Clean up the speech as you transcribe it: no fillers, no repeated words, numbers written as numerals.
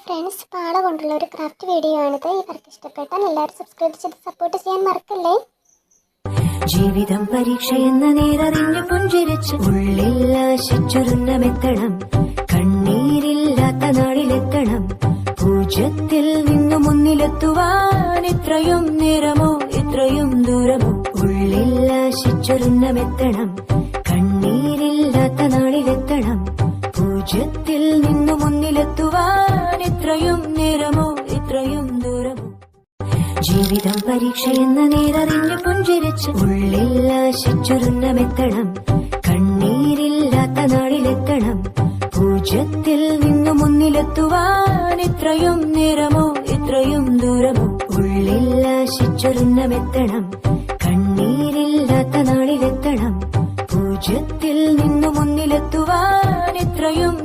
Friends, പാള കൊണ്ടുള്ള ഒരു ക്രാഫ്റ്റ് വീഡിയോ ആണിത്. ഇവർക്ക് ഇഷ്ടപ്പെട്ടാൽ എല്ലാവരും സബ്സ്ക്രൈബ് ചെയ്ത് സപ്പോർട്ട് ചെയ്യാൻ മറക്കല്ലേ. ജീവിതം പരീക്ഷയെന്ന നേരറിഞ്ഞു പുഞ്ചിരിച്ച് ഉള്ളിൽ ആശിച്ചൊരുന്നമെത്തണം. കണ്ണീരില്ലാത്ത നാളിലെത്തണം. പൂജ്യത്തിൽ നിന്നു മുന്നിലെത്തുവാൻ ഇത്രയും നേരമോ ഇത്രയും ദൂരമോ. ഉള്ളിൽ ആശിച്ചൊരുന്നമെത്തണം. കണ്ണീരില്ലാത്ത നാളിലെത്തണം. പൂജ്യത്തിൽ നിന്നു മുന്നിലെത്തുവാൻ ഇത്രയും നേരമോ ഇത്രയും ദൂരമോ. ജീവിതം പരീക്ഷയെന്ന നേരറിഞ്ഞു പുഞ്ചിരിച്ച് ഉള്ളിൽ ആശിച്ചൊരുന്നമെത്തണം. കണ്ണീരില്ലാത്ത നാളിലെത്തണം. പൂജ്യത്തിൽ നിന്നു മുന്നിലെത്തുവാൻ ഇത്രയും നേരമോ ഇത്രയും ദൂരമോ. ഉള്ളിൽ ആശിച്ചൊരുന്നമെത്തണം. കണ്ണീരില്ലാത്ത നാളിലെത്തണം. പൂജ്യത്തിൽ നിന്നു മുന്നിലെത്തുവാൻ ഇത്രയും